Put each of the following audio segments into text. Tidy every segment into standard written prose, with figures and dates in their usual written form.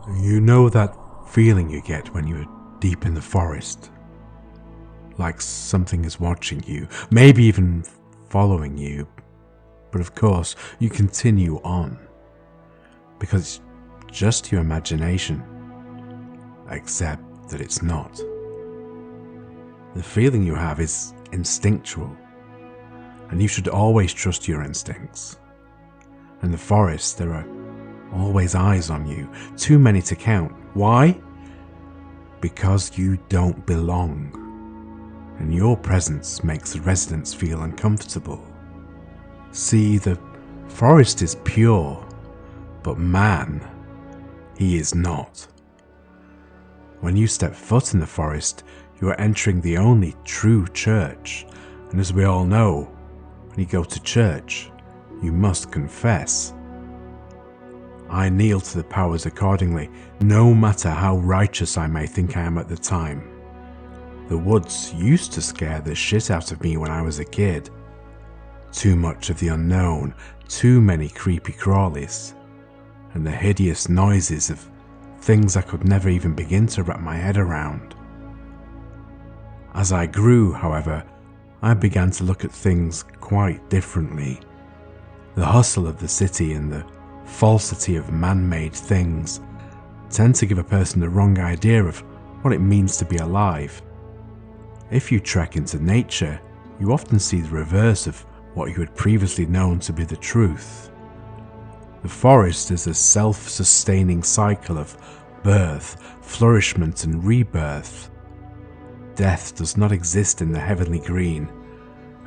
You know that feeling you get when you're deep in the forest? Like something is watching you, maybe even following you. But of course, you continue on. Because it's just your imagination. Except that it's not. The feeling you have is instinctual. And you should always trust your instincts. In the forest, there are always eyes on you, too many to count. Why? Because you don't belong. And your presence makes the residents feel uncomfortable. See, the forest is pure, but man, he is not. When you step foot in the forest, you are entering the only true church, and as we all know, when you go to church, you must confess. I kneel to the powers accordingly, no matter how righteous I may think I am at the time. The woods used to scare the shit out of me when I was a kid. Too much of the unknown, too many creepy crawlies, and the hideous noises of things I could never even begin to wrap my head around. As I grew, however, I began to look at things quite differently. The hustle of the city and the falsity of man-made things tend to give a person the wrong idea of what it means to be alive. If you trek into nature, you often see the reverse of what you had previously known to be the truth. The forest is a self-sustaining cycle of birth, flourishment and rebirth. Death does not exist in the heavenly green.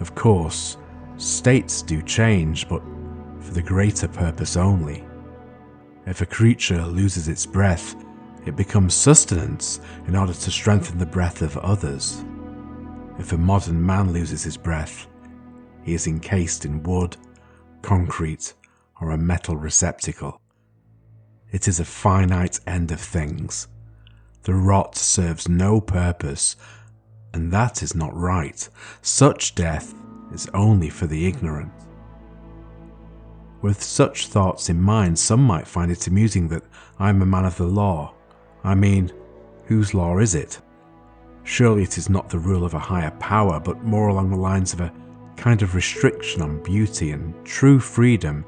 Of course, states do change, but for the greater purpose only. If a creature loses its breath, it becomes sustenance in order to strengthen the breath of others. If a modern man loses his breath, he is encased in wood, concrete, or a metal receptacle. It is a finite end of things. The rot serves no purpose, and that is not right. Such death is only for the ignorant. With such thoughts in mind, some might find it amusing that I am a man of the law. I mean, whose law is it? Surely it is not the rule of a higher power, but more along the lines of a kind of restriction on beauty and true freedom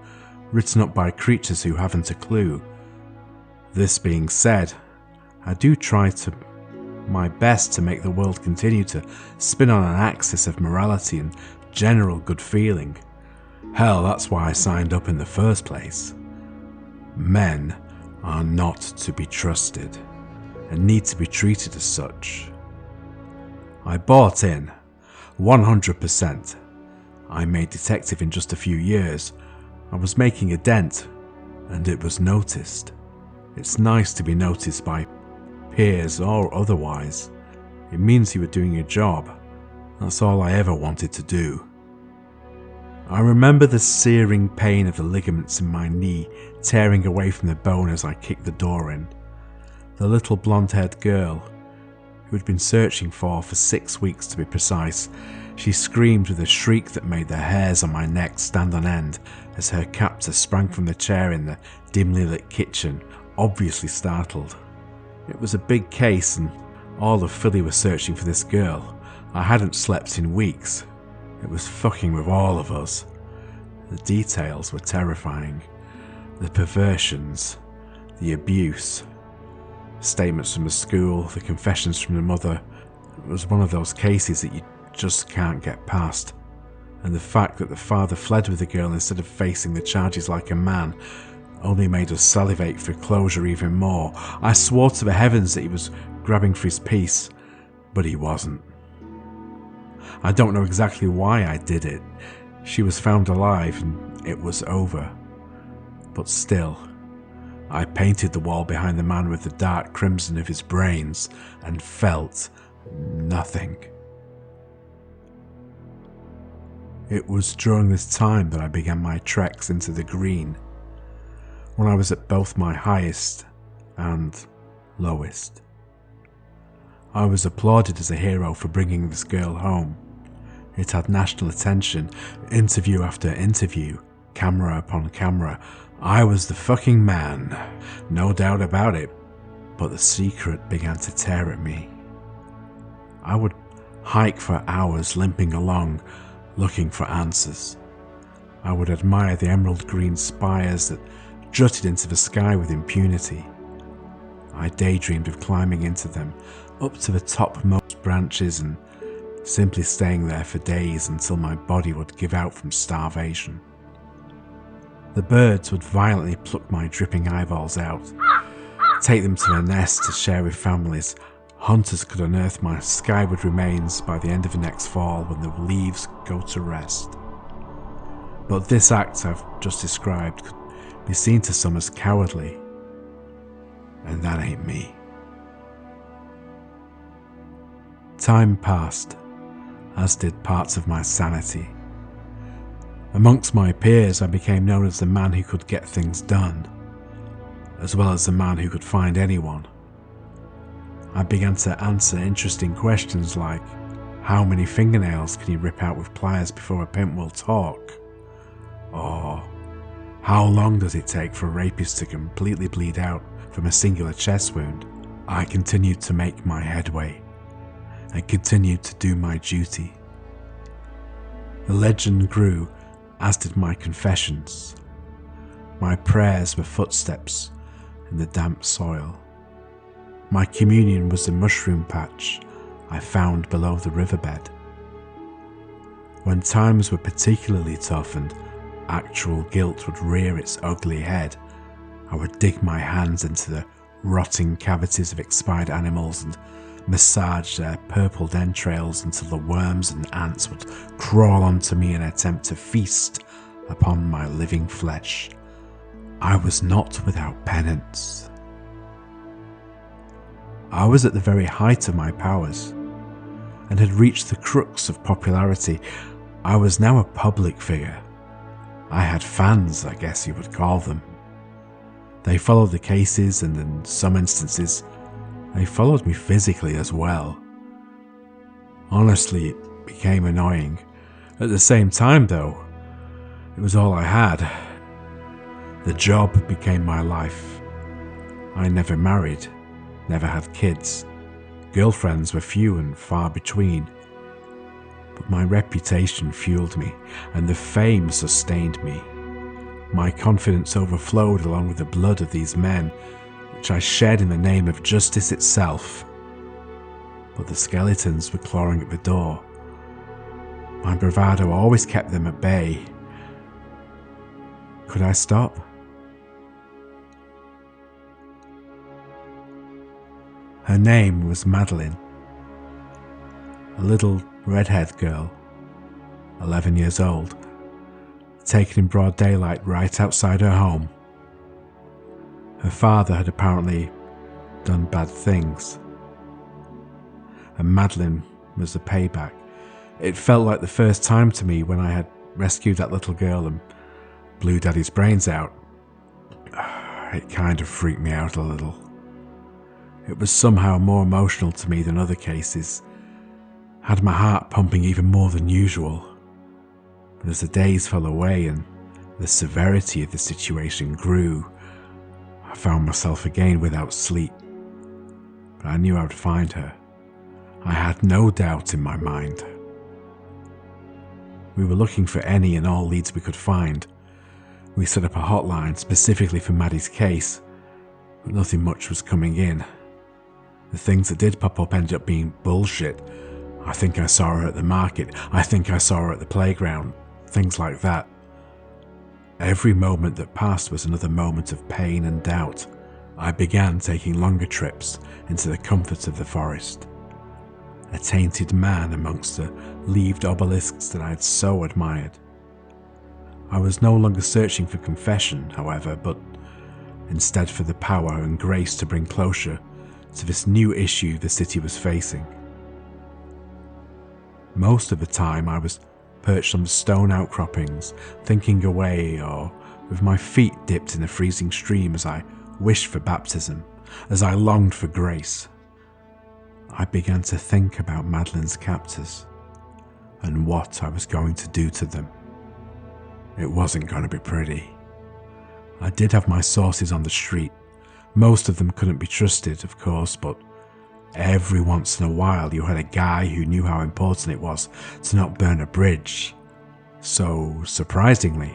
written up by creatures who haven't a clue. This being said, I do try my best to make the world continue to spin on an axis of morality and general good feeling. Hell, that's why I signed up in the first place. Men are not to be trusted and need to be treated as such. I bought in, 100%. I made detective in just a few years. I was making a dent, and it was noticed. It's nice to be noticed by peers or otherwise. It means you were doing your job. That's all I ever wanted to do. I remember the searing pain of the ligaments in my knee tearing away from the bone as I kicked the door in. The little blonde-haired girl, who had been searching for 6 weeks to be precise, she screamed with a shriek that made the hairs on my neck stand on end as her captor sprang from the chair in the dimly lit kitchen, obviously startled. It was a big case and all of Philly was searching for this girl. I hadn't slept in weeks. It was fucking with all of us. The details were terrifying. The perversions, the abuse, statements from the school, the confessions from the mother. It was one of those cases that you just can't get past. And the fact that the father fled with the girl instead of facing the charges like a man only made us salivate for closure even more. I swore to the heavens that he was grabbing for his peace, but he wasn't. I don't know exactly why I did it. She was found alive and it was over. But still, I painted the wall behind the man with the dark crimson of his brains and felt nothing. It was during this time that I began my treks into the green, when I was at both my highest and lowest. I was applauded as a hero for bringing this girl home. It had national attention, interview after interview, camera upon camera. I was the fucking man, no doubt about it, but the secret began to tear at me. I would hike for hours, limping along, looking for answers. I would admire the emerald green spires that jutted into the sky with impunity. I daydreamed of climbing into them, up to the topmost branches, and simply staying there for days until my body would give out from starvation. The birds would violently pluck my dripping eyeballs out, take them to their nest to share with families. Hunters could unearth my skyward remains by the end of the next fall when the leaves go to rest. But this act I've just described could be seen to some as cowardly, and that ain't me. Time passed, as did parts of my sanity. Amongst my peers, I became known as the man who could get things done, as well as the man who could find anyone. I began to answer interesting questions like, how many fingernails can you rip out with pliers before a pimp will talk? Or, how long does it take for a rapist to completely bleed out from a singular chest wound? I continued to make my headway, and continued to do my duty. The legend grew, as did my confessions. My prayers were footsteps in the damp soil. My communion was the mushroom patch I found below the riverbed. When times were particularly tough and actual guilt would rear its ugly head, I would dig my hands into the rotting cavities of expired animals and massage their purpled entrails until the worms and ants would crawl onto me in an attempt to feast upon my living flesh. I was not without penance. I was at the very height of my powers, and had reached the crux of popularity. I was now a public figure. I had fans, I guess you would call them. They followed the cases, and in some instances, they followed me physically as well. Honestly, it became annoying. At the same time, though, it was all I had. The job became my life. I never married, never had kids. Girlfriends were few and far between. But my reputation fueled me, and the fame sustained me. My confidence overflowed along with the blood of these men, which I shed in the name of justice itself. But the skeletons were clawing at the door. My bravado always kept them at bay. Could I stop? Her name was Madeline, a little redhead girl, 11 years old, taken in broad daylight right outside her home. Her father had apparently done bad things, and Madeline was the payback. It felt like the first time to me when I had rescued that little girl and blew Daddy's brains out. It kind of freaked me out a little. It was somehow more emotional to me than other cases, had my heart pumping even more than usual. But as the days fell away and the severity of the situation grew, I found myself again without sleep. But I knew I would find her. I had no doubt in my mind. We were looking for any and all leads we could find. We set up a hotline specifically for Maddie's case, but nothing much was coming in. The things that did pop up ended up being bullshit. I think I saw her at the market. I think I saw her at the playground. Things like that. Every moment that passed was another moment of pain and doubt. I began taking longer trips into the comforts of the forest. A tainted man amongst the leaved obelisks that I had so admired. I was no longer searching for confession, however, but instead for the power and grace to bring closure to this new issue the city was facing. Most of the time I was perched on the stone outcroppings, thinking away, or with my feet dipped in a freezing stream as I wished for baptism, as I longed for grace. I began to think about Madeline's captors, and what I was going to do to them. It wasn't going to be pretty. I did have my sources on the street. Most of them couldn't be trusted, of course, but every once in a while you had a guy who knew how important it was to not burn a bridge. So, surprisingly,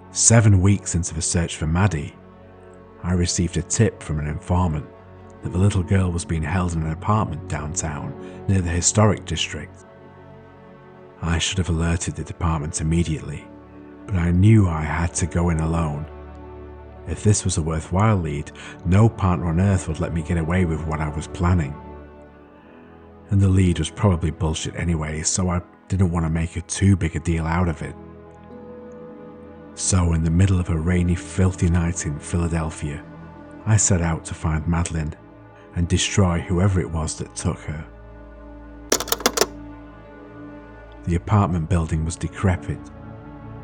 7 weeks into the search for Maddie, I received a tip from an informant that the little girl was being held in an apartment downtown near the historic district. I should have alerted the department immediately, but I knew I had to go in alone. If this was a worthwhile lead, no partner on earth would let me get away with what I was planning. And the lead was probably bullshit anyway, so I didn't want to make too big a deal out of it. So in the middle of a rainy, filthy night in Philadelphia, I set out to find Madeline and destroy whoever it was that took her. The apartment building was decrepit,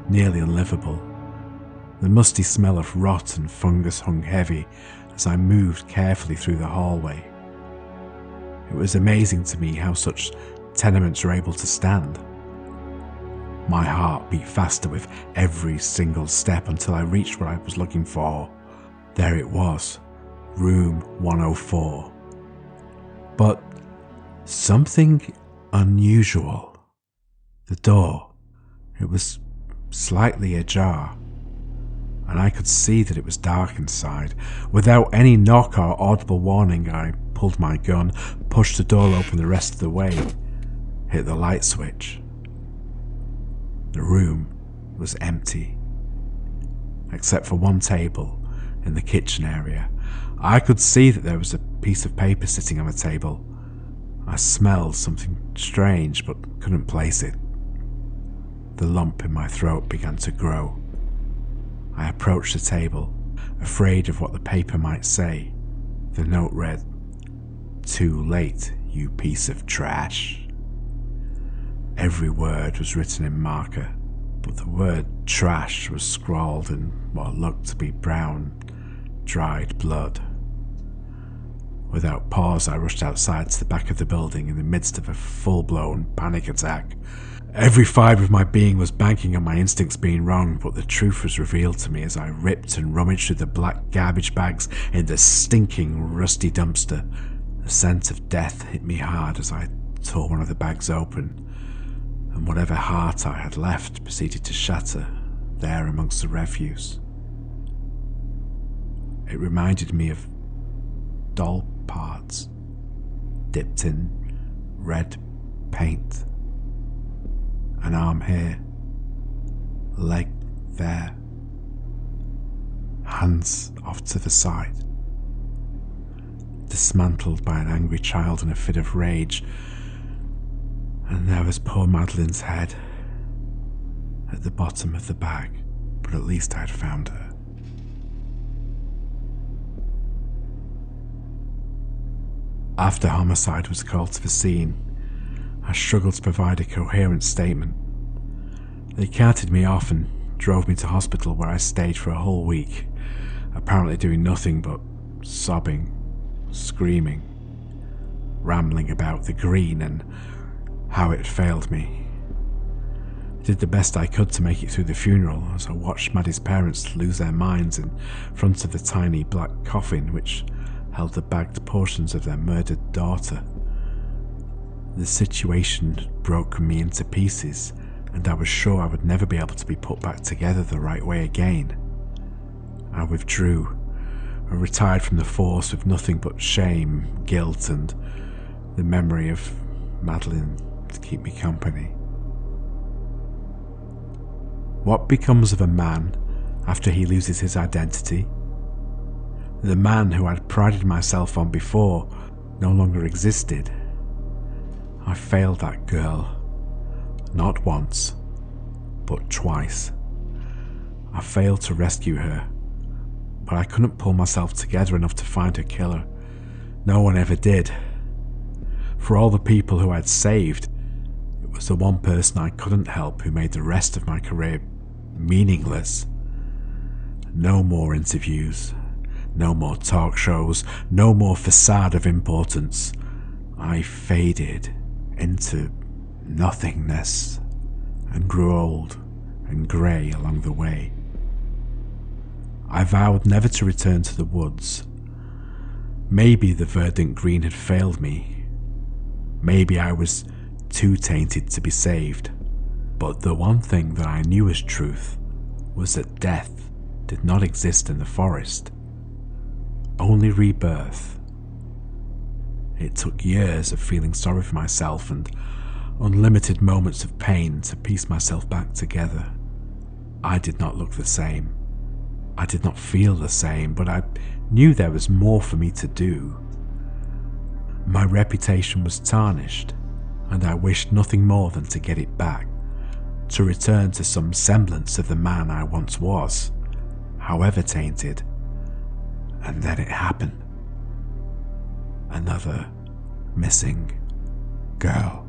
nearly unlivable. The musty smell of rot and fungus hung heavy as I moved carefully through the hallway. It was amazing to me how such tenements are able to stand. My heart beat faster with every single step until I reached what I was looking for. There it was, room 104. But something unusual. The door, it was slightly ajar, and I could see that it was dark inside. Without any knock or audible warning, I pulled my gun, pushed the door open the rest of the way, hit the light switch. The room was empty, except for one table in the kitchen area. I could see that there was a piece of paper sitting on the table. I smelled something strange, but couldn't place it. The lump in my throat began to grow. I approached the table, afraid of what the paper might say. The note read, "Too late, you piece of trash." Every word was written in marker, but the word trash was scrawled in what looked to be brown, dried blood. Without pause, I rushed outside to the back of the building in the midst of a full-blown panic attack. Every fibre of my being was banking on my instincts being wrong, but the truth was revealed to me as I ripped and rummaged through the black garbage bags in the stinking, rusty dumpster. The scent of death hit me hard as I tore one of the bags open, and whatever heart I had left proceeded to shatter there amongst the refuse. It reminded me of doll parts, dipped in red paint. An arm here, a leg there, hands off to the side. Dismantled by an angry child in a fit of rage, and there was poor Madeline's head at the bottom of the bag, but at least I had found her. After homicide was called to the scene, I struggled to provide a coherent statement. They carted me off and drove me to hospital, where I stayed for a whole week, apparently doing nothing but sobbing, screaming, rambling about the green and how it failed me. I did the best I could to make it through the funeral as I watched Maddie's parents lose their minds in front of the tiny black coffin which held the bagged portions of their murdered daughter. The situation had broken me into pieces, and I was sure I would never be able to be put back together the right way again. I withdrew, and retired from the force with nothing but shame, guilt, and the memory of Madeline to keep me company. What becomes of a man after he loses his identity? The man who I'd prided myself on before no longer existed. I failed that girl, not once, but twice. I failed to rescue her, but I couldn't pull myself together enough to find her killer. No one ever did. For all the people who I'd saved, it was the one person I couldn't help who made the rest of my career meaningless. No more interviews, no more talk shows, no more facade of importance. I faded into nothingness and grew old and grey along the way. I vowed never to return to the woods. Maybe the verdant green had failed me. Maybe I was too tainted to be saved. But the one thing that I knew as truth was that death did not exist in the forest. Only rebirth. It took years of feeling sorry for myself and unlimited moments of pain to piece myself back together. I did not look the same. I did not feel the same, but I knew there was more for me to do. My reputation was tarnished, and I wished nothing more than to get it back, to return to some semblance of the man I once was, however tainted. And then it happened. Another missing girl.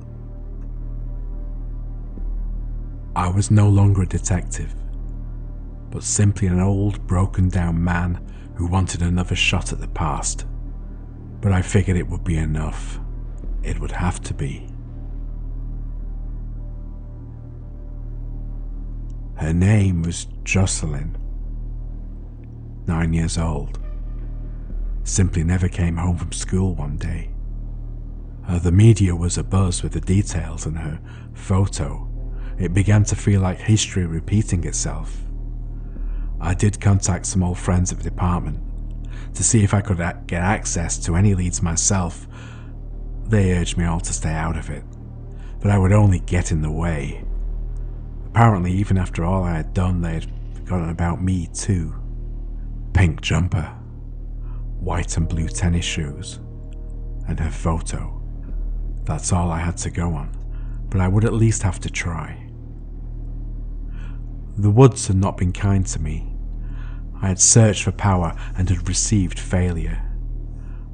I was no longer a detective, but simply an old, broken down man who wanted another shot at the past. But I figured it would be enough. It would have to be. Her name was Jocelyn, 9 years old. Simply never came home from school one day. The media was abuzz with the details and her photo. It began to feel like history repeating itself. I did contact some old friends at the department to see if I could get access to any leads myself. They urged me all to stay out of it, but I would only get in the way. Apparently, even after all I had done, they had forgotten about me too. Pink jumper, white and blue tennis shoes, and her photo. That's all I had to go on, but I would at least have to try. The woods had not been kind to me. I had searched for power and had received failure.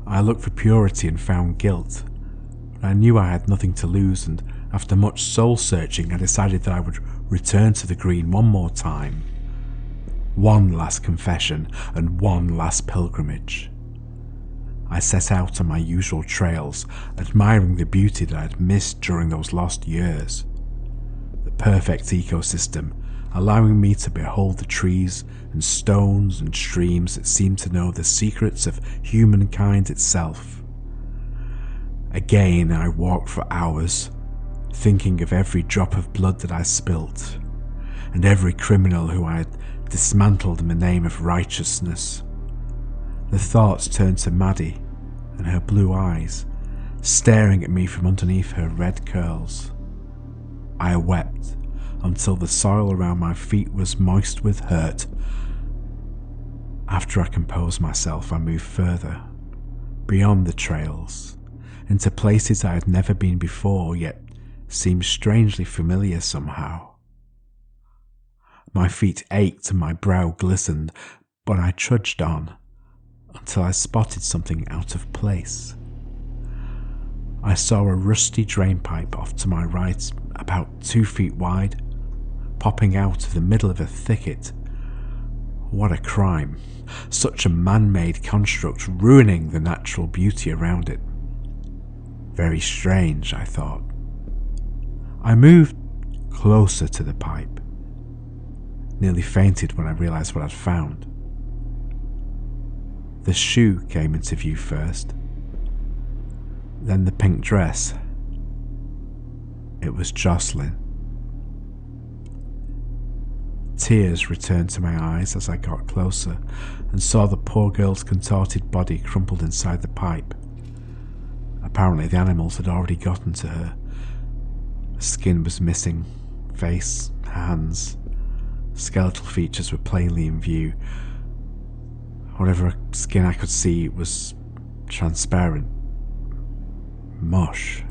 I looked for purity and found guilt, but I knew I had nothing to lose, and after much soul searching I decided that I would return to the green one more time. One last confession and one last pilgrimage. I set out on my usual trails, admiring the beauty that I had missed during those lost years. The perfect ecosystem, allowing me to behold the trees and stones and streams that seemed to know the secrets of humankind itself. Again I walked for hours, thinking of every drop of blood that I spilt, and every criminal who I had dismantled in the name of righteousness. The thoughts turned to Maddie and her blue eyes, staring at me from underneath her red curls. I wept until the soil around my feet was moist with hurt. After I composed myself, I moved further, beyond the trails, into places I had never been before, yet seemed strangely familiar somehow. My feet ached and my brow glistened, but I trudged on until I spotted something out of place. I saw a rusty drainpipe off to my right, about 2 feet wide, popping out of the middle of a thicket. What a crime! Such a man-made construct ruining the natural beauty around it. Very strange, I thought. I moved closer to the pipe, nearly fainted when I realized what I'd found. The shoe came into view first, then the pink dress. It was Jocelyn. Tears returned to my eyes as I got closer and saw the poor girl's contorted body crumpled inside the pipe. Apparently the animals had already gotten to her. Skin was missing, face, hands, skeletal features were plainly in view. Whatever skin I could see was transparent. Mush.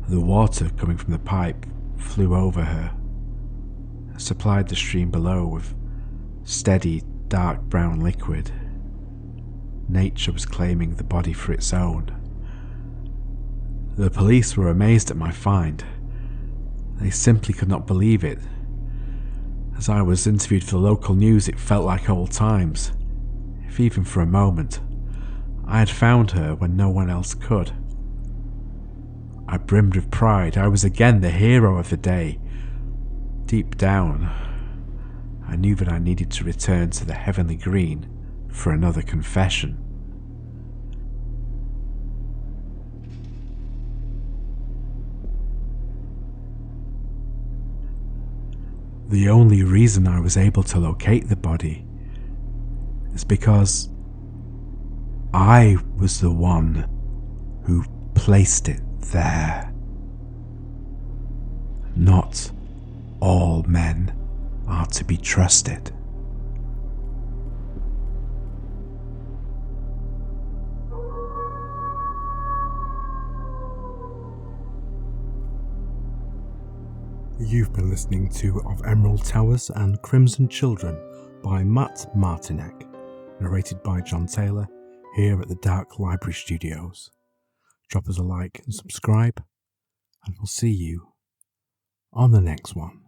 The water coming from the pipe flew over her, supplied the stream below with steady, dark brown liquid. Nature was claiming the body for its own. The police were amazed at my find. They simply could not believe it. As I was interviewed for the local news, it felt like old times. If even for a moment, I had found her when no one else could. I brimmed with pride. I was again the hero of the day. Deep down, I knew that I needed to return to the heavenly green for another confession. The only reason I was able to locate the body is because I was the one who placed it there. Not all men are to be trusted. You've been listening to Of Emerald Towers and Crimson Children by Matt Martinek, narrated by John Taylor, here at the Dark Library Studios. Drop us a like and subscribe, and we'll see you on the next one.